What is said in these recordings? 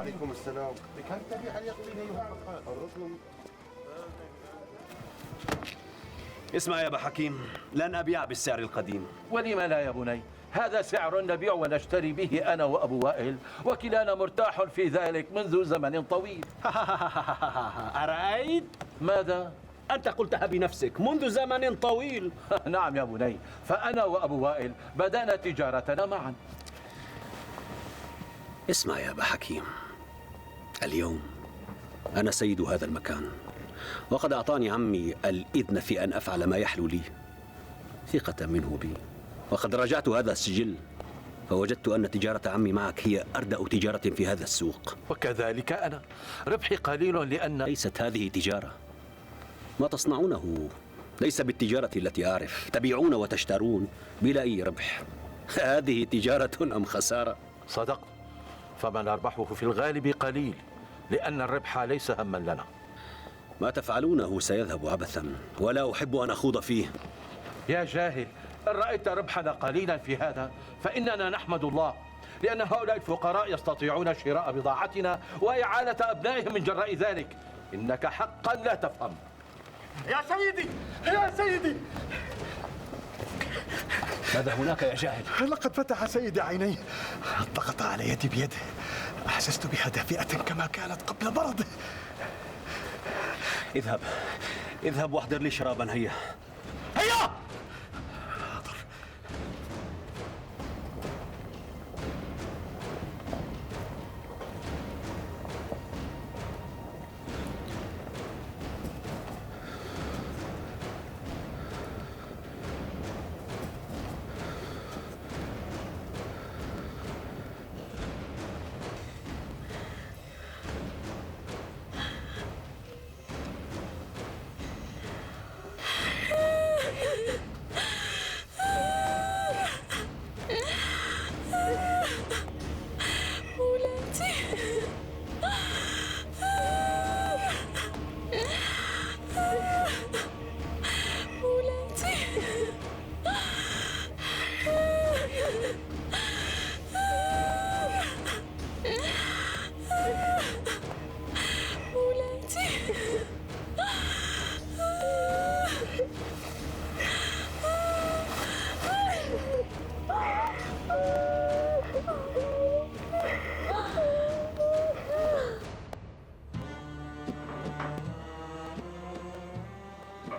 وعليكم السلام. بكم تبيع اليقين أيها الفقهاء؟ الرقم. اسمع يا أبا حكيم، لن أبيع بالسعر القديم. ولم لا يا بني؟ هذا سعر نبيع ونشتري به أنا وأبو وائل، وكلانا مرتاح في ذلك منذ زمن طويل. أرأيت؟ ماذا؟ أنت قلتها بنفسك منذ زمن طويل. نعم يا بني، فأنا وأبو وائل بدأنا تجارتنا معا. اسمع يا أبا حكيم، اليوم أنا سيد هذا المكان، وقد أعطاني عمي الإذن في أن أفعل ما يحلو لي ثقة منه بي. وقد راجعت هذا السجل فوجدت أن تجارة عمي معك هي أردأ تجارة في هذا السوق. وكذلك أنا، ربحي قليل لأن ليست هذه تجارة. ما تصنعونه ليس بالتجارة التي أعرف، تبيعون وتشترون بلا أي ربح. هذه تجارة أم خسارة؟ صدقت، فما نربحه في الغالب قليل لأن الربح ليس هما لنا. ما تفعلونه سيذهب عبثا ولا أحب أن أخوض فيه. يا جاهل، إن رأيت ربحنا قليلا في هذا فإننا نحمد الله، لأن هؤلاء الفقراء يستطيعون شراء بضاعتنا وإعالة أبنائهم من جراء ذلك. إنك حقا لا تفهم. يا سيدي، يا سيدي، ماذا هناك يا جاهل؟ لقد فتح سيدي عينيه، ضغط على يدي بيده، أحسست بها دافئة كما كانت قبل مرضه. اذهب واحضر لي شرابا. هيا.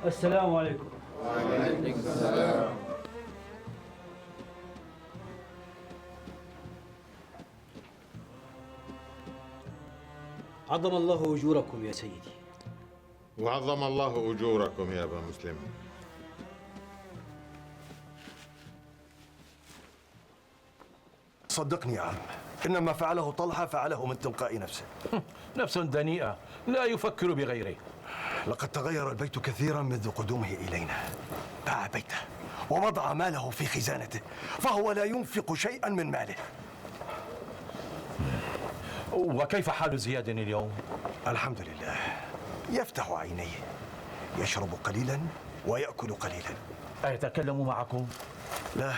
السلام عليكم. وعليكم السلام. عظم الله أجوركم يا سيدي. وعظم الله أجوركم يا أبا مسلم. صدقني يا عم، إن ما فعله طلحة فعله من تلقاء نفسه. نفس دنيئة لا يفكر بغيره. لقد تغير البيت كثيرا منذ قدومه إلينا. باع بيته ووضع ماله في خزانته، فهو لا ينفق شيئا من ماله. وكيف حال زياد اليوم؟ الحمد لله، يفتح عينيه، يشرب قليلا ويأكل قليلا. أيتكلم معكم؟ لا،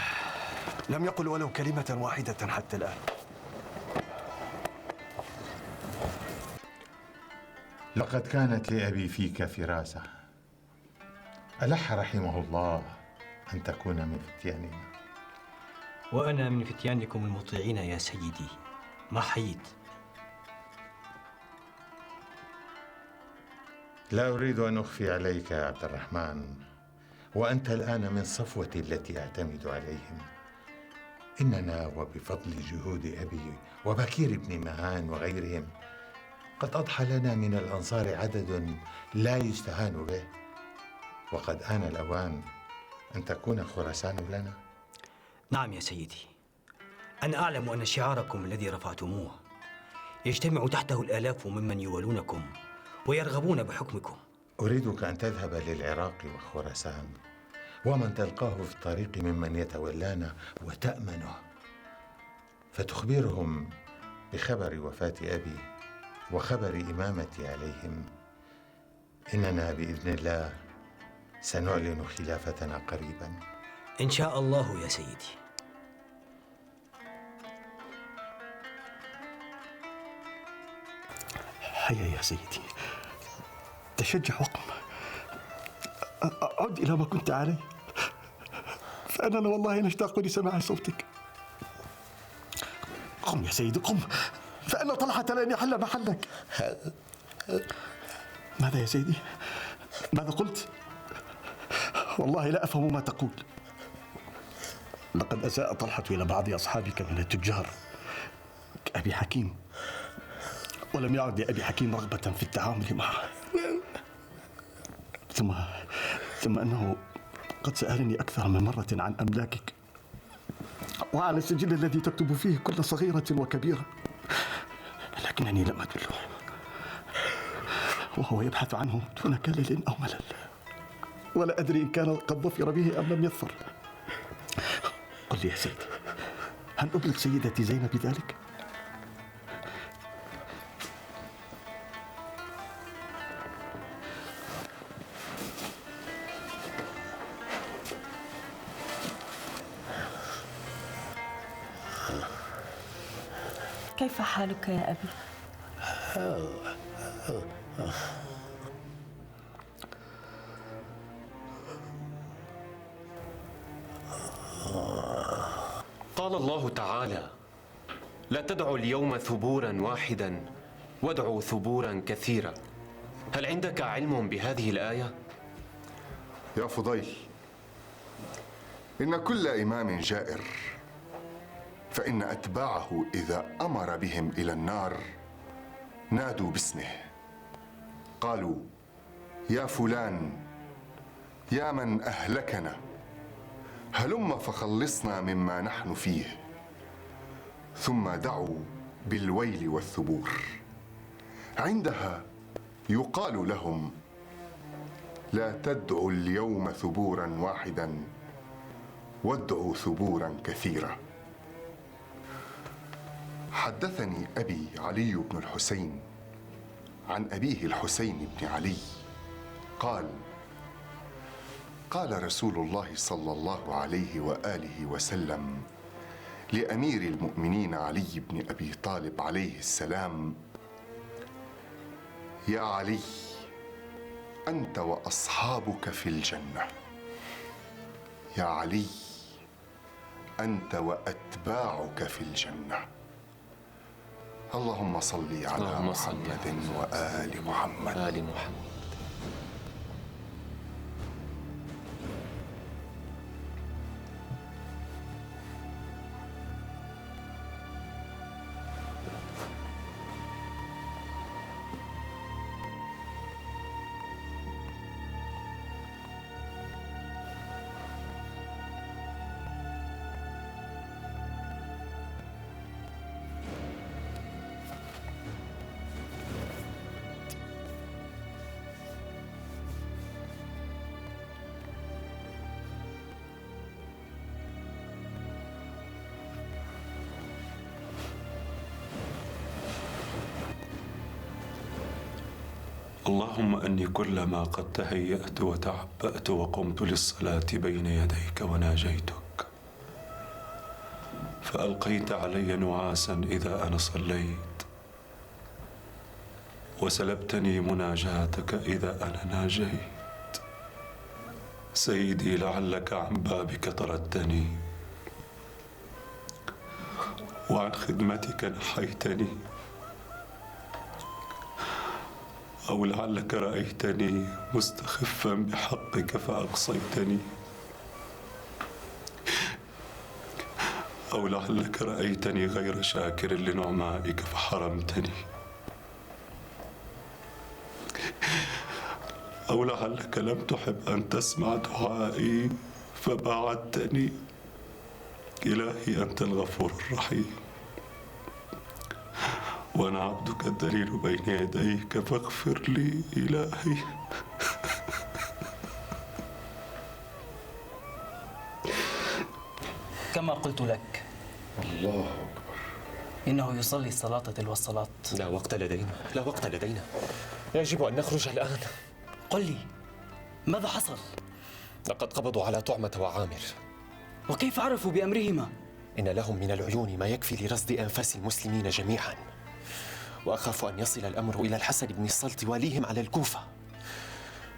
لم يقل ولو كلمة واحدة حتى الآن. لقد كانت لأبي فيك فراسة، ألح رحمه الله أن تكون من فتياننا. وأنا من فتيانكم المطيعين يا سيدي، ما حييت. لا أريد أن أخفي عليك يا عبد الرحمن، وأنت الآن من صفوتي التي أعتمد عليهم. إننا وبفضل جهود أبي وبكير بن مهان وغيرهم قد أضحى لنا من الأنصار عدد لا يستهان به، وقد آن الأوان أن تكون خراسان لنا. نعم يا سيدي، أنا أعلم أن شعاركم الذي رفعتموه يجتمع تحته الآلاف ممن يولونكم ويرغبون بحكمكم. أريدك أن تذهب للعراق وخراسان، ومن تلقاه في الطريق ممن يتولانا وتأمنه، فتخبرهم بخبر وفاة أبي وخبر إمامتي عليهم. إننا بإذن الله سنعلن خلافتنا قريبا إن شاء الله يا سيدي. هيا يا سيدي، تشجع وقم، عد إلى ما كنت عليه، فأننا والله نشتاق لسماع صوتك. قم يا سيدي قم، فأن طلحة لن يحل محلك. ماذا يا سيدي؟ ماذا قلت؟ والله لا أفهم ما تقول. لقد أساء طلحة إلى بعض أصحابك من التجار كأبي حكيم، ولم يعد لأبي حكيم رغبة في التعامل معه. ثم أنه قد سألني أكثر من مرة عن أملاكك وعن السجل الذي تكتب فيه كل صغيرة وكبيرة، لكنني لم أدله، وهو يبحث عنه دون كلل أو ملل، ولا أدري إن كان قد ظفر به أم لم يظفر. قل لي يا سيدي، هل أبلغ سيدتي زينب بذلك؟ كيف حالك يا أبي؟ قال الله تعالى: لا تدعوا اليوم ثبورا واحدا وادعوا ثبورا كثيرا. هل عندك علم بهذه الآية؟ يا فضيل، إن كل إمام جائر، فإن أتباعه إذا أمر بهم إلى النار نادوا باسمه، قالوا: يا فلان، يا من أهلكنا، هلم فخلصنا مما نحن فيه، ثم دعوا بالويل والثبور. عندها يقال لهم: لا تدعوا اليوم ثبورا واحدا وادعوا ثبورا كثيرا. حدثني أبي علي بن الحسين عن أبيه الحسين بن علي قال: قال رسول الله صلى الله عليه وآله وسلم لأمير المؤمنين علي بن أبي طالب عليه السلام: يا علي، أنت وأصحابك في الجنة. يا علي، أنت وأتباعك في الجنة. اللهم صل على محمد وآل محمد. آل محمد. اللهم أني كلما قد تهيأت وتعبأت وقمت للصلاة بين يديك وناجيتك، فألقيت علي نعاسا إذا أنا صليت، وسلبتني مناجاتك إذا أنا ناجيت. سيدي، لعلك عن بابك طردتني، وعن خدمتك نحيتني، أو لعلك رأيتني مستخفا بحقك فأقصيتني، أو لعلك رأيتني غير شاكر لنعمائك فحرمتني، أو لعلك لم تحب أن تسمع دعائي فبعدتني. إلهي، أنت الغفور الرحيم، وأنا عبدك الذليل بين يديك فاغفر لي إلهي. كما قلت لك، الله أكبر. إنه يصلي الصلاة تلو الصلاة. لا وقت لدينا، لا وقت لدينا، يجب أن نخرج الآن. قل لي، ماذا حصل؟ لقد قبضوا على طعمة وعامر. وكيف عرفوا بأمرهما؟ إن لهم من العيون ما يكفي لرصد أنفاس المسلمين جميعا، وأخاف أن يصل الأمر إلى الحسن بن السلط واليهم على الكوفة،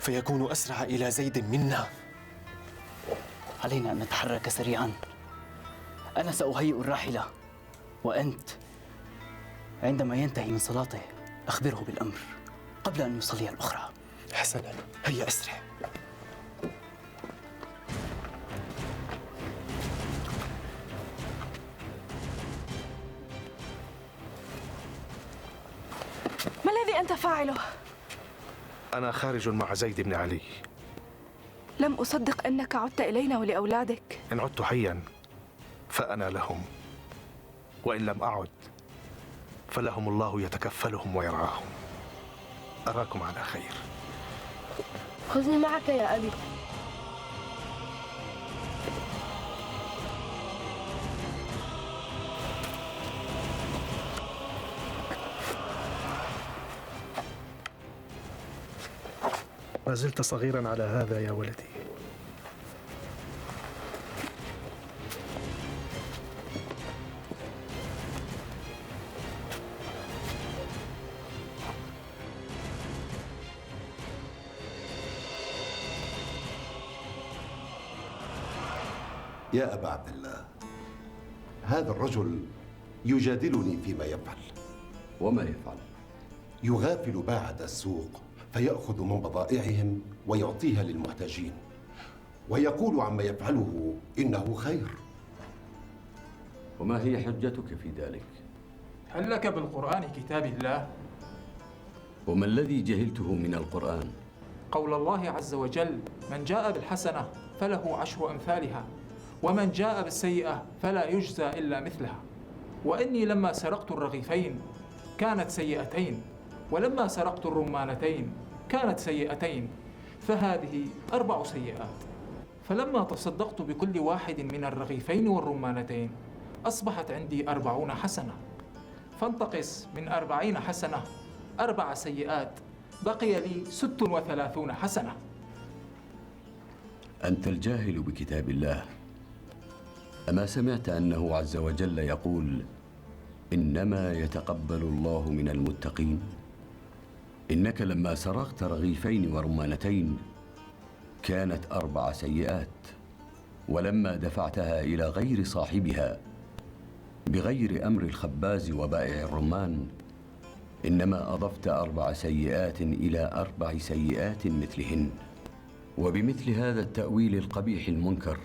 فيكون أسرع إلى زيد منا. علينا أن نتحرك سريعا. أنا سأهيئ الراحلة، وأنت عندما ينتهي من صلاته أخبره بالأمر قبل أن يصلي الأخرى. حسنا، هيا أسرع. ما الذي أنت فاعله؟ أنا خارج مع زيد بن علي. لم أصدق أنك عدت إلينا ولأولادك. إن عدت حيا فأنا لهم، وإن لم أعد فلهم الله يتكفلهم ويرعاهم. أراكم على خير. خذني معك يا أبي. ما زلت صغيرا على هذا يا ولدي. يا أبا عبد الله، هذا الرجل يجادلني فيما يفعل. وما يفعل؟ يغافل باعة السوق فيأخذ من بضائعهم ويعطيها للمحتاجين، ويقول عما يفعله إنه خير. وما هي حجتك في ذلك؟ هل لك بالقرآن كتاب الله؟ وما الذي جهلته من القرآن؟ قول الله عز وجل: من جاء بالحسنة فله 10 أمثالها، ومن جاء بالسيئة فلا يجزى إلا مثلها. وإني لما سرقت الرغيفين كانت سيئتين، ولما سرقت الرمانتين كانت سيئتين، فهذه 4 سيئات. فلما تصدقت بكل واحد من الرغيفين والرمانتين أصبحت عندي 40 حسنة، فانتقص من 40 حسنة 4 سيئات، بقي لي 36 حسنة. أنت الجاهل بكتاب الله. أما سمعت أنه عز وجل يقول: إنما يتقبل الله من المتقين؟ إنك لما سرقت رغيفين ورمانتين كانت 4 سيئات، ولما دفعتها إلى غير صاحبها بغير أمر الخباز وبائع الرمان إنما أضفت 4 سيئات إلى 4 سيئات مثلهن. وبمثل هذا التأويل القبيح المنكر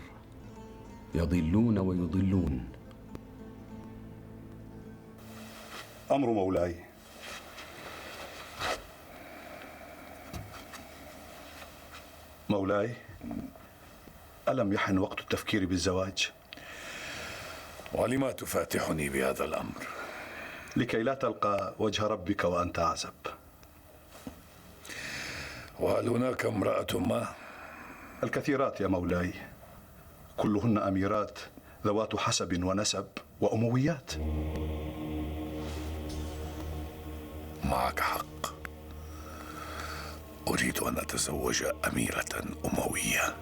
يضلون ويضلون. أمر مولاي. مولاي، ألم يحن وقت التفكير بالزواج؟ ولما تفاتحني بهذا الأمر؟ لكي لا تلقى وجه ربك وأنت أعزب. وهل هناك امرأة ما؟ الكثيرات يا مولاي، كلهن أميرات ذوات حسب ونسب وأمويات. معك حق، أريد أن أتزوج أميرة أموية.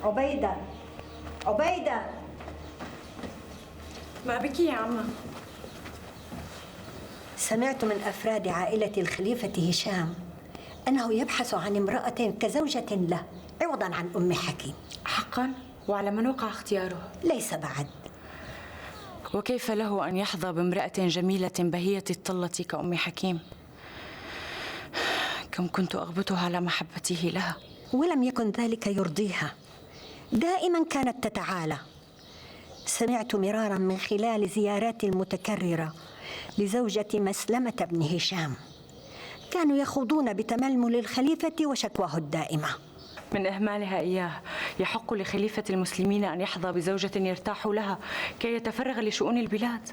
عبيدة، عبيدة، ما بك يا عمة؟ سمعت من أفراد عائلة الخليفة هشام أنه يبحث عن امرأة كزوجة له عوضا عن أم حكيم. حقا؟ وعلى من وقع اختياره؟ ليس بعد. وكيف له أن يحظى بامرأة جميلة بهية الطلة كأم حكيم؟ كم كنت أغبطها على محبته لها. ولم يكن ذلك يرضيها، دائما كانت تتعالى. سمعت مرارا من خلال زياراتي المتكررة لزوجة مسلمة بن هشام، كانوا يخوضون بتململ الخليفة وشكواه الدائمة. من إهمالها إياه يحق لخليفة المسلمين أن يحظى بزوجة يرتاح لها كي يتفرغ لشؤون البلاد.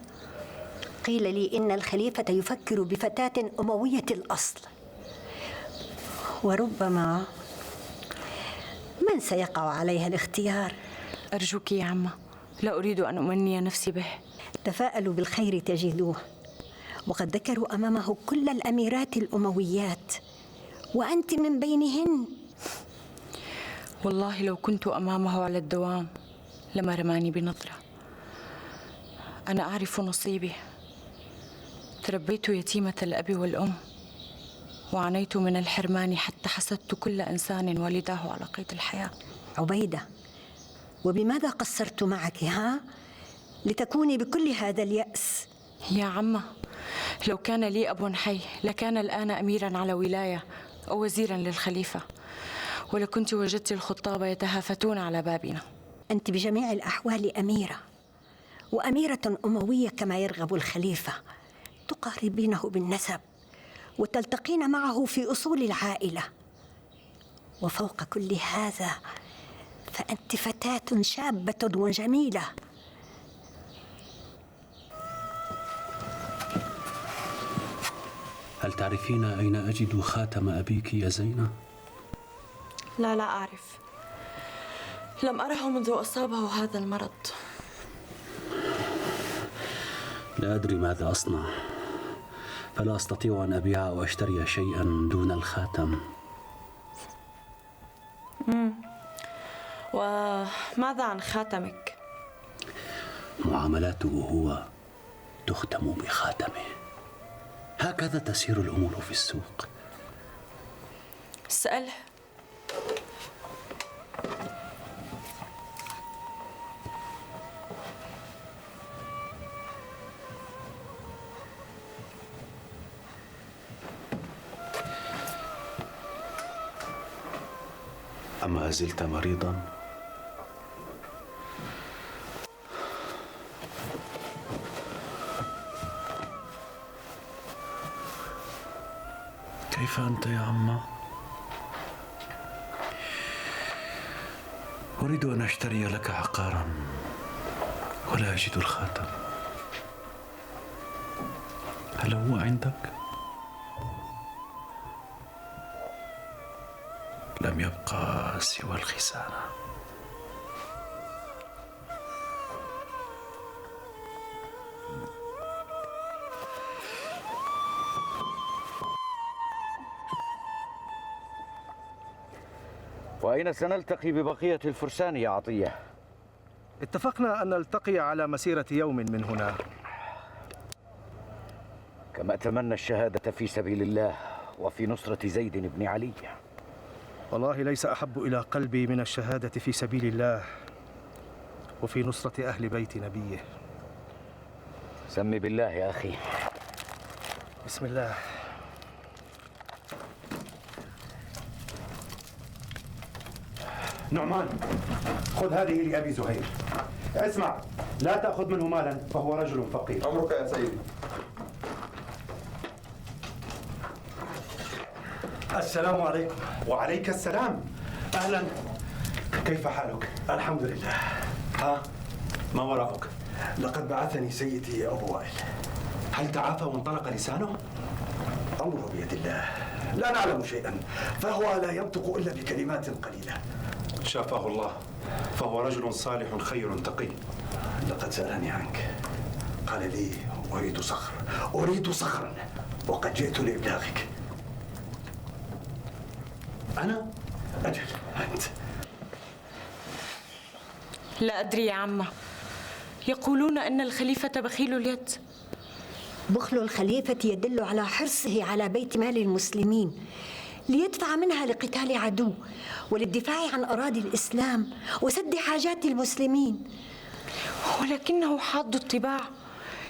قيل لي إن الخليفة يفكر بفتاة أموية الأصل، وربما من سيقع عليها الاختيار؟ أرجوك يا عمة، لا أريد أن أمني نفسي به. تفاءلوا بالخير تجدوه، وقد ذكروا أمامه كل الأميرات الأمويات وأنت من بينهن. والله لو كنت أمامه على الدوام لما رماني بنظرة. أنا أعرف نصيبي، تربيت يتيمة الأب والأم، وعانيت من الحرمان حتى حسدت كل إنسان والداه على قيد الحياة. عبيدة، وبماذا قصرت معك لتكوني بكل هذا اليأس؟ يا عمة، لو كان لي أب حي لكان الآن أميراً على ولاية أو وزيراً للخليفة، ولكنت وجدت الخطاب يتهافتون على بابنا. أنت بجميع الأحوال أميرة، وأميرة أموية كما يرغب الخليفة، تقاربينه بالنسب وتلتقين معه في أصول العائلة، وفوق كل هذا فأنت فتاة شابة وجميلة. هل تعرفين أين أجد خاتم أبيك يا زينة؟ لا أعرف، لم أره منذ أصابه هذا المرض. لا أدري ماذا أصنع، فلا أستطيع أن أبيع أو أشتري شيئا دون الخاتم. وماذا عن خاتمك؟ معاملاته هو تختم بخاتمه، هكذا تسير الأمور في السوق. اسأله. أما زلت مريضا؟ كيف أنت يا عمّا؟ أريد أن أشتري لك عقارا ولا أجد الخاتم، هل هو عندك؟ لم يبقى سوى الخزانة. وأين سنلتقي ببقية الفرسان يا عطية؟ اتفقنا أن نلتقي على مسيرة يوم من هنا. كما أتمنى الشهادة في سبيل الله وفي نصرة زيد بن علي. والله ليس أحب إلى قلبي من الشهادة في سبيل الله وفي نصرة أهل بيت نبيه. سم بالله يا أخي. بسم الله. نعمان، خذ هذه لأبي زهير. اسمع، لا تأخذ منه مالا فهو رجل فقير. أمرك يا سيدي. السلام عليكم. وعليك السلام. أهلا، كيف حالك؟ الحمد لله. ها، ما وراءك؟ لقد بعثني سيدي أبو وائل. هل تعافى وانطلق لسانه؟ أمره بيد الله، لا نعلم شيئا، فهو لا ينطق إلا بكلمات قليلة. شافاه الله، فهو رجل صالح خير تقي. لقد سألني عنك، قال لي أريد صخر، أريد صخرا، وقد جئت لإبلاغك. أنا؟ أجل، أنت؟ لا أدري يا عمة، يقولون أن الخليفة بخيل اليد. بخل الخليفة يدل على حرصه على بيت مال المسلمين ليدفع منها لقتال عدو وللدفاع عن أراضي الإسلام وسد حاجات المسلمين. ولكنه حاد الطباع،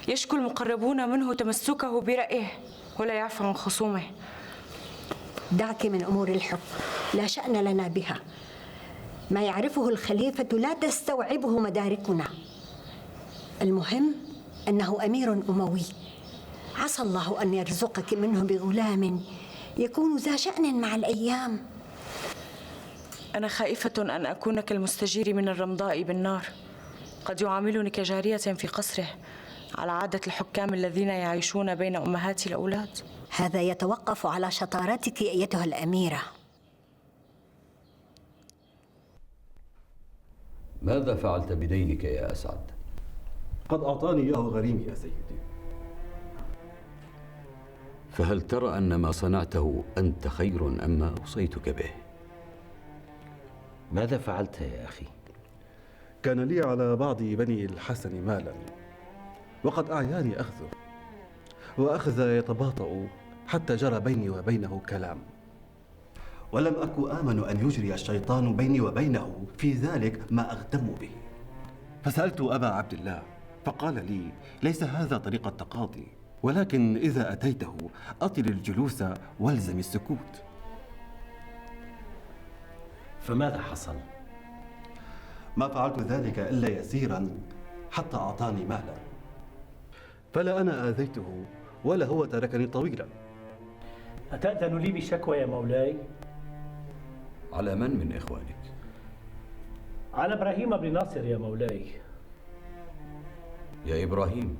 يشكو المقربون منه تمسكه برأيه ولا يعفو عن خصومه. دعك من أمور الحب، لا شأن لنا بها. ما يعرفه الخليفة لا تستوعبه مداركنا. المهم أنه أمير أموي، عسى الله أن يرزقك منه بغلام يكون ذا شأن مع الأيام. أنا خائفة أن أكون كالمستجير من الرمضاء بالنار، قد يعاملني كجارية في قصره على عادة الحكام الذين يعيشون بين أمهات الأولاد. هذا يتوقف على شطارتك أيتها الأميرة. ماذا فعلت بدينك يا أسعد؟ قد أعطاني إياه غريمي يا سيدي. فهل ترى أن ما صنعته أنت خير أم ما أوصيتك به؟ ماذا فعلت يا أخي؟ كان لي على بعض بني الحسن مالا، وقد أعياني أخذه، وأخذ يتباطأ حتى جرى بيني وبينه كلام، ولم أكن آمن أن يجري الشيطان بيني وبينه في ذلك ما أغتم به. فسألت أبا عبد الله فقال لي: ليس هذا طريق التقاضي، ولكن إذا أتيته أطل الجلوس والزم السكوت. فماذا حصل؟ ما فعلت ذلك إلا يسيرا حتى أعطاني مالا، فلا أنا آذيته ولا هو تركني طويلا. أتأذن لي بشكوى يا مولاي؟ على من إخوانك؟ على إبراهيم بن ناصر يا مولاي. يا إبراهيم،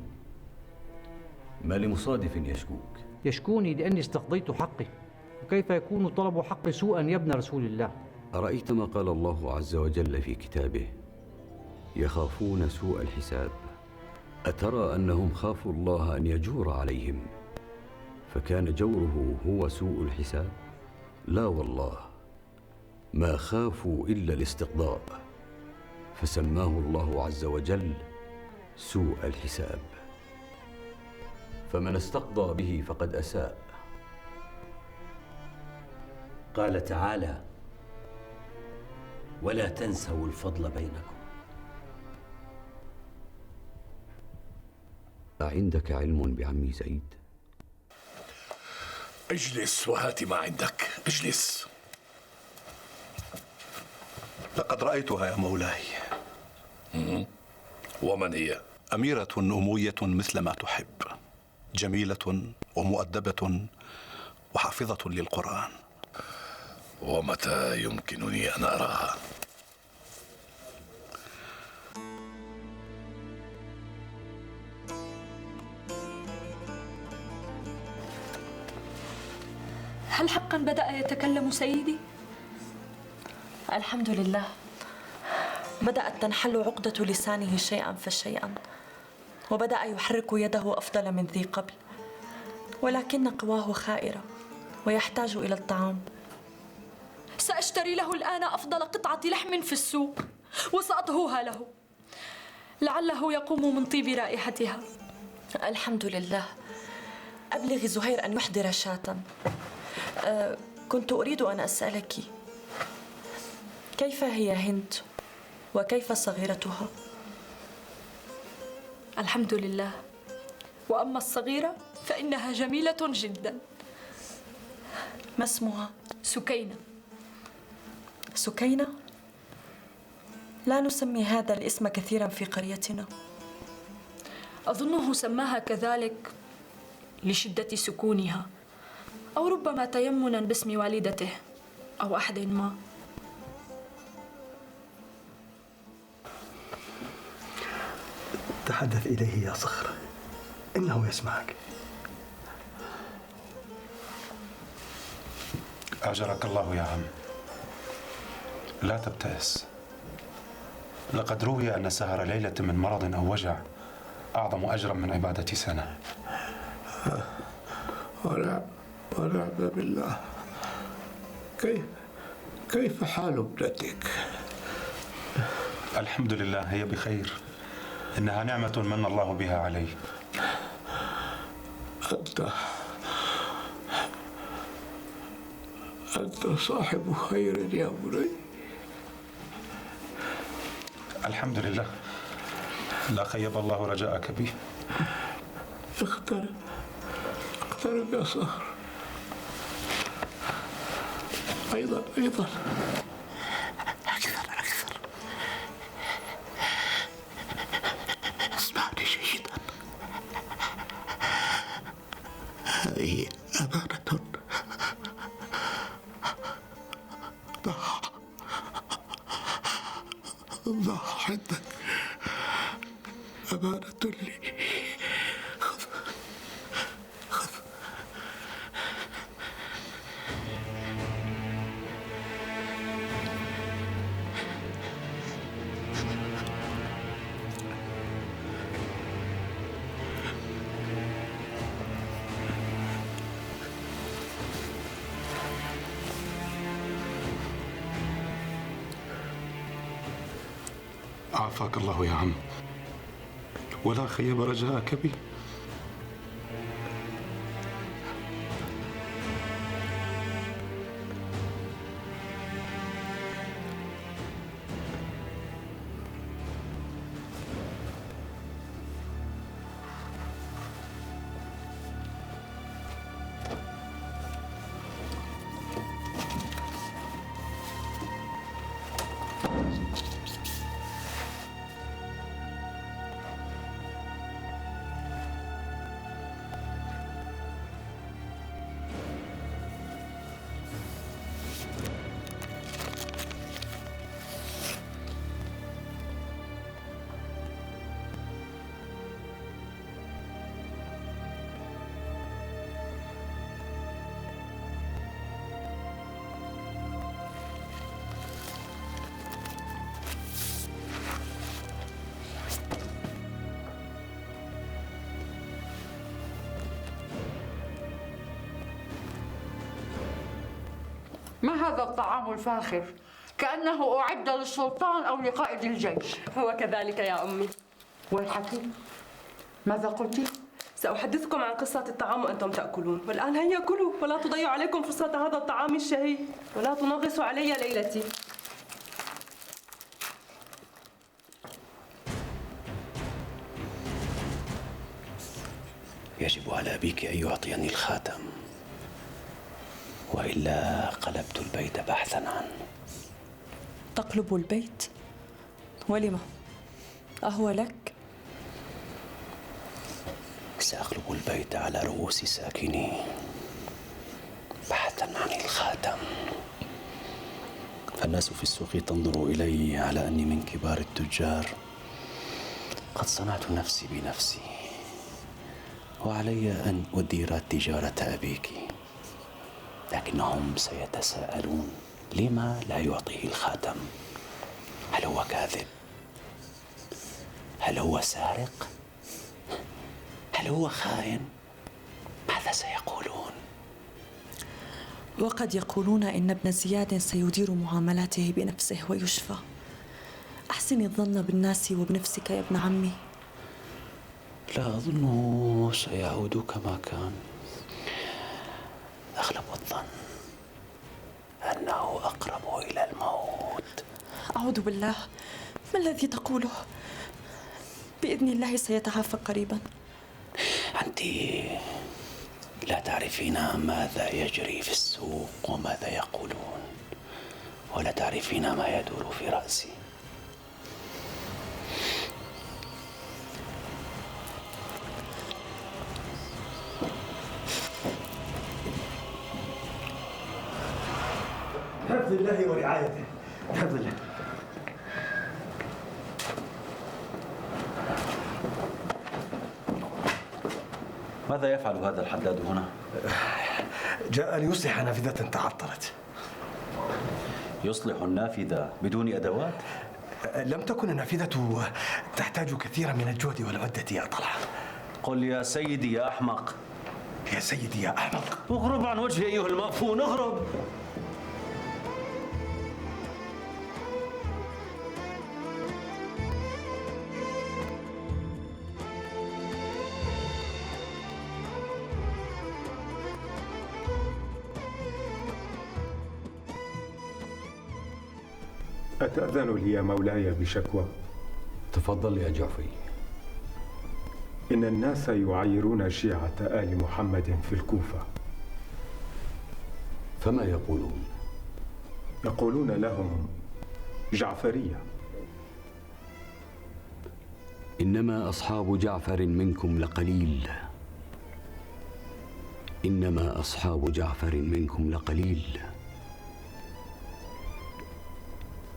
ما لمصادف يشكوك؟ يشكوني لأني استقضيت حقي، وكيف يكون طلب حق سوءا يا ابن رسول الله؟ أرأيت ما قال الله عز وجل في كتابه: يخافون سوء الحساب؟ أترى أنهم خافوا الله أن يجور عليهم فكان جوره هو سوء الحساب؟ لا والله، ما خافوا إلا الاستقضاء، فسماه الله عز وجل سوء الحساب. فمن استقضى به فقد أساء. قال تعالى: ولا تنسوا الفضل بينكم. أعندك علم بعمي زيد؟ اجلس وهات ما عندك، اجلس. لقد رأيتها يا مولاي. ومن هي؟ أميرة أموية مثل ما تحب، جميلة ومؤدبة وحافظة للقرآن. ومتى يمكنني أن أراها؟ هل حقا بدأ يتكلم سيدي؟ الحمد لله، بدأت تنحل عقدة لسانه شيئا فشيئا، وبدأ يحرك يده أفضل من ذي قبل، ولكن قواه خائرة ويحتاج إلى الطعام. سأشتري له الآن أفضل قطعة لحم في السوق وسأطهوها له، لعله يقوم من طيب رائحتها. الحمد لله. أبلغ زهير أن يحضر شاة. كنت أريد أن أسألك، كيف هي هند وكيف صغيرتها؟ الحمد لله، وأما الصغيرة فإنها جميلة جدا. ما اسمها؟ سكينة. سكينة؟ لا نسمي هذا الاسم كثيرا في قريتنا. أظنه سماها كذلك لشدة سكونها، أو ربما تيمنا باسم والدته أو أحد ما. تحدث إليه يا صخر، إنه يسمعك. أجرك الله يا عم، لا تبتئس. لقد روي أن سهر ليلة من مرض أو وجع أعظم أجرا من عبادة سنة. ونعم بالله. كيف حال ابنتك؟ الحمد لله، هي بخير. إنها نعمة من الله بها علي. أنت صاحب خير يا بني. الحمد لله، لا خيب الله رجاءك بي. اقترب يا صخر. أيضا أكثر. ضع عندك أمانة لي. خذ. عافاك الله يا عم، ولا خيب رجاءك بي. ما هذا الطعام الفاخر؟ كأنه أعد للسلطان أو لقائد الجيش. هو كذلك يا أمي. والحكيم ماذا قلت؟ سأحدثكم عن قصة الطعام وأنتم تأكلون، والآن هيا كلوا ولا تضيعوا عليكم فرصة هذا الطعام الشهي، ولا تنغصوا علي ليلتي. يجب على أبيك أن يعطيني الخاتم، وإلا قلبت البيت بحثا عنه. تقلب البيت؟ ولم؟ أهو لك؟ سأقلب البيت على رؤوس ساكنيه بحثا عن الخاتم، فالناس في السوق تنظر إلي على أني من كبار التجار. قد صنعت نفسي بنفسي، وعلي أن أدير تجارة أبيك، لكنهم سيتساءلون لما لا يعطيه الخاتم؟ هل هو كاذب؟ هل هو سارق؟ هل هو خائن؟ ماذا سيقولون؟ وقد يقولون إن ابن زياد سيدير معاملاته بنفسه ويشفى. أحسن الظن بالناس وبنفسك يا ابن عمي. لا أظنه سيعود كما كان. أغلب الظن أنه أقرب إلى الموت. أعوذ بالله، ما الذي تقوله؟ بإذن الله سيتعافى قريبا. أنت لا تعرفين ماذا يجري في السوق وماذا يقولون، ولا تعرفين ما يدور في رأسي. بحفظ الله ورعايته. بحفظ الله. ماذا يفعل هذا الحداد هنا؟ جاء ليصلح نافذة تعطلت. يصلح النافذة بدون أدوات؟ لم تكن النافذة تحتاج كثيرا من الجهد والعدة يا طلحة. قل يا سيدي يا أحمق. يا سيدي يا أحمق. اغرب عن وجهي أيها المأفون، اغرب. أتأذن لي يا مولاي بشكوى؟ تفضل يا جعفري. إن الناس يعيرون شيعة آل محمد في الكوفة. فما يقولون؟ يقولون لهم جعفرية. إنما أصحاب جعفر منكم لقليل. إنما أصحاب جعفر منكم لقليل.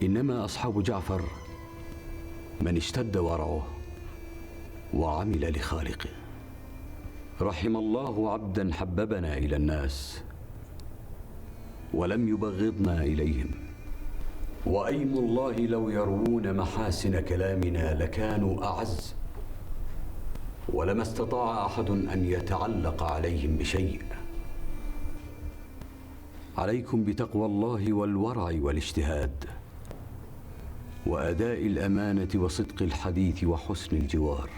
إنما أصحاب جعفر من اشتد ورعه وعمل لخالقه. رحم الله عبدا حببنا إلى الناس ولم يبغضنا إليهم، وأيم الله لو يروون محاسن كلامنا لكانوا أعز، ولما استطاع أحد أن يتعلق عليهم بشيء. عليكم بتقوى الله والورع والاجتهاد وأداء الأمانة وصدق الحديث وحسن الجوار،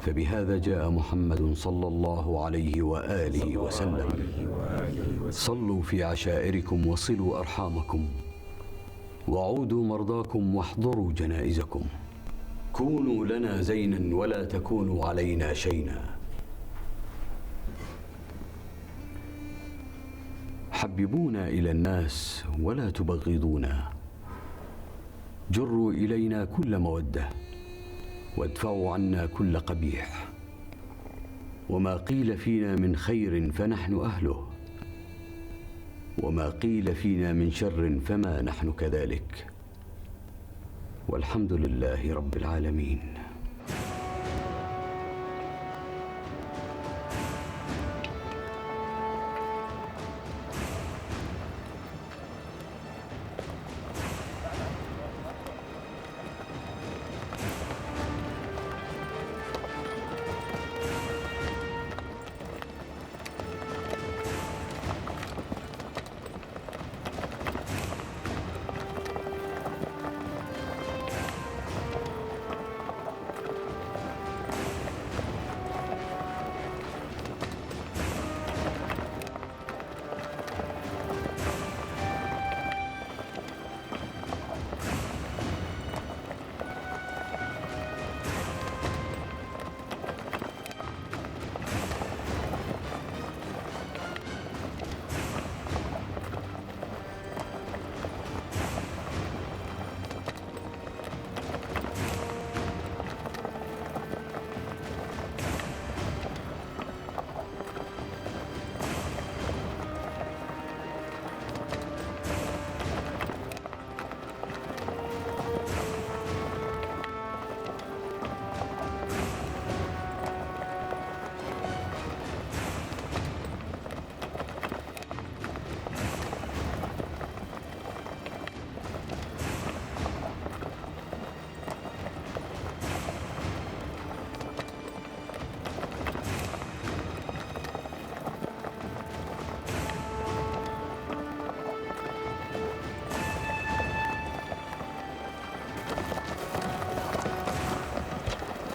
فبهذا جاء محمد صلى الله عليه وآله وسلم. صلوا في عشائركم وصلوا أرحامكم وعودوا مرضاكم واحضروا جنائزكم. كونوا لنا زينا ولا تكونوا علينا شينا. حببونا إلى الناس ولا تبغضونا. جروا إلينا كل مودة وادفعوا عنا كل قبيح. وما قيل فينا من خير فنحن أهله، وما قيل فينا من شر فما نحن كذلك. والحمد لله رب العالمين.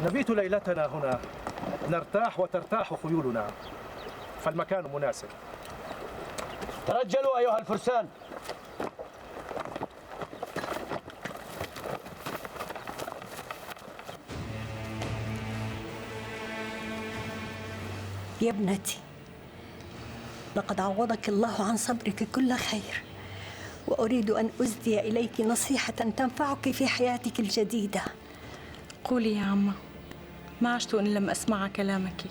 نبيت ليلتنا هنا نرتاح وترتاح خيولنا، فالمكان مناسب. ترجلوا أيها الفرسان. يا ابنتي، لقد عوضك الله عن صبرك كل خير، وأريد أن أسدي إليك نصيحة تنفعك في حياتك الجديدة. قولي يا عمة، ما عشت إن لم أسمع كلامك.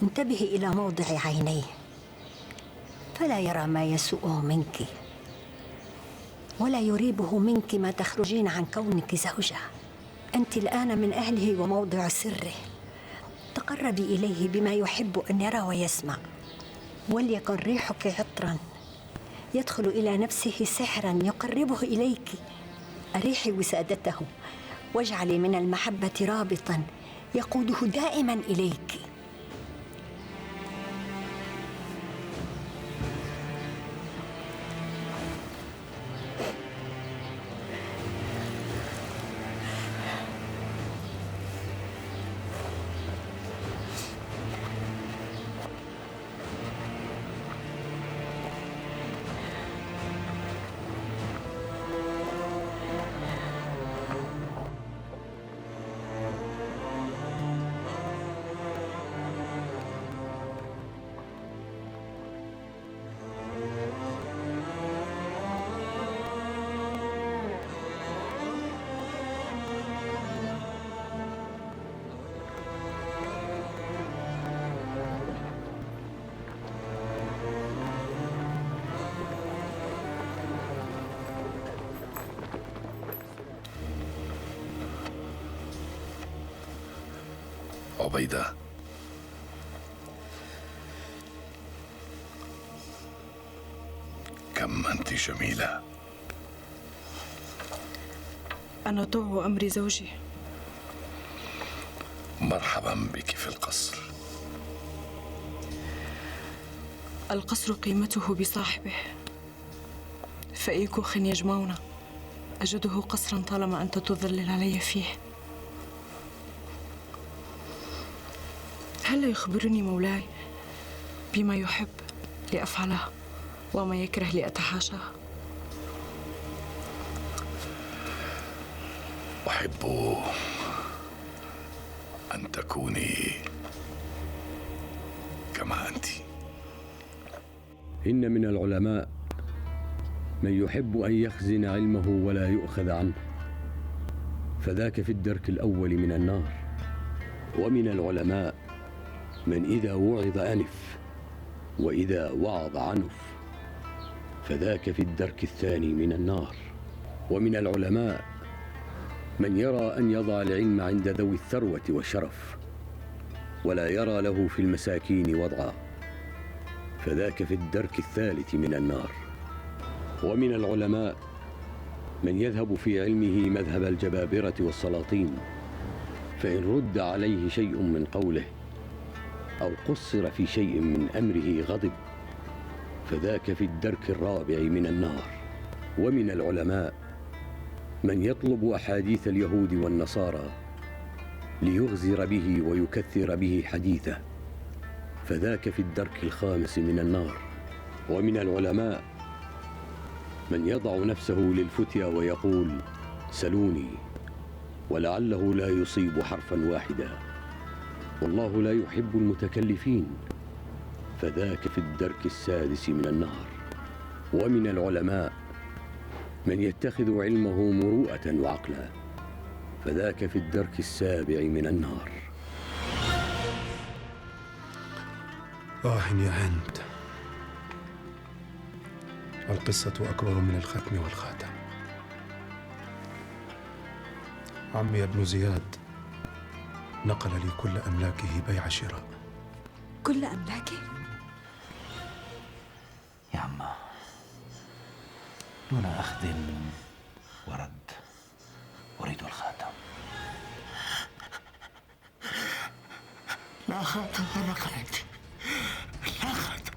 انتبهي إلى موضع عينيه، فلا يرى ما يسوءه منك، ولا يريبه منك ما تخرجين عن كونك زوجة. أنت الآن من أهله وموضع سره. تقربي إليه بما يحب أن يرى ويسمع، وليكن ريحك عطرا يدخل إلى نفسه سحرا يقربه إليك. أريحي وسادته، واجعلي من المحبة رابطا يقوده دائما إليك. عبيدة، كم أنت جميلة. أنا طوع أمر زوجي. مرحبا بك في القصر. القصر قيمته بصاحبه، فأي كوخ يجمعنا أجده قصرا طالما أنت تظلل علي فيه. هل يخبرني مولاي بما يحب لأفعله وما يكره لأتحاشاه؟ أحب أن تكوني كما أنت. إن من العلماء من يحب أن يخزن علمه ولا يؤخذ عنه، فذاك في الدرك الأول من النار. ومن العلماء من إذا وعظ أنف، وإذا وعظ عنف، فذاك في الدرك الثاني من النار. ومن العلماء من يرى أن يضع العلم عند ذوي الثروة والشرف، ولا يرى له في المساكين وضعا، فذاك في الدرك الثالث من النار. ومن العلماء من يذهب في علمه مذهب الجبابرة والسلاطين، فإن رد عليه شيء من قوله أو قصر في شيء من أمره غضب، فذاك في الدرك الرابع من النار. ومن العلماء من يطلب أحاديث اليهود والنصارى ليغزر به ويكثر به حديثه، فذاك في الدرك الخامس من النار. ومن العلماء من يضع نفسه للفتيا ويقول سلوني، ولعله لا يصيب حرفا واحدا، والله لا يحب المتكلفين، فذاك في الدرك السادس من النار. ومن العلماء من يتخذ علمه مروءة وعقلا، فذاك في الدرك السابع من النار. يا هند، القصة أكبر من الختم والخاتم. عمي ابن زياد نقل لي كل أملاكه بيع شراء. كل أملاكه؟ يا عمّا، دون أخذ ورد، أريد الخاتم. لا خاتم ولا خاتم، لا خاتم.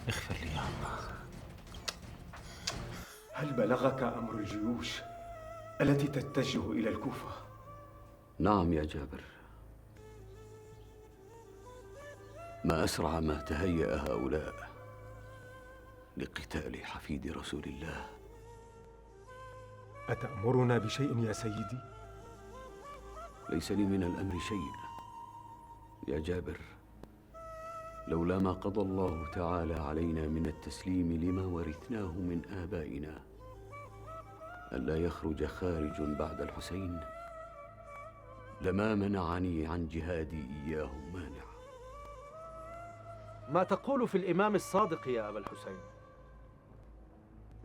اغفر لي يا عمّا. هل بلغك أمر الجيوش التي تتجه إلى الكوفة؟ نعم يا جابر، ما أسرع ما تهيأ هؤلاء لقتال حفيد رسول الله. أتأمرنا بشيء يا سيدي؟ ليس لي من الأمر شيء يا جابر، لولا ما قضى الله تعالى علينا من التسليم لما ورثناه من آبائنا، ألا يخرج خارج بعد الحسين، لما منعني عن جهادي إياهم مانع. ما تقول في الإمام الصادق يا أبا الحسين؟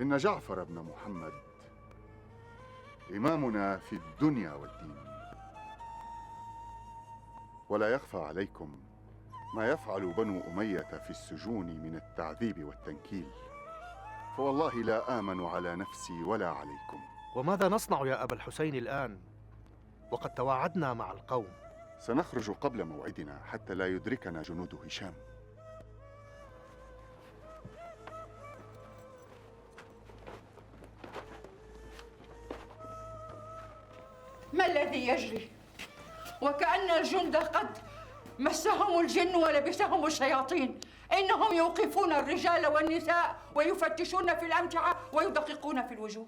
إن جعفر بن محمد إمامنا في الدنيا والدين، ولا يخفى عليكم ما يفعل بنو أمية في السجون من التعذيب والتنكيل، فوالله لا آمن على نفسي ولا عليكم. وماذا نصنع يا أبا الحسين الآن وقد تواعدنا مع القوم؟ سنخرج قبل موعدنا حتى لا يدركنا جنود هشام. ما الذي يجري؟ وكأن الجند قد مسهم الجن ولبسهم الشياطين. إنهم يوقفون الرجال والنساء ويفتشون في الأمتعة ويدققون في الوجوه.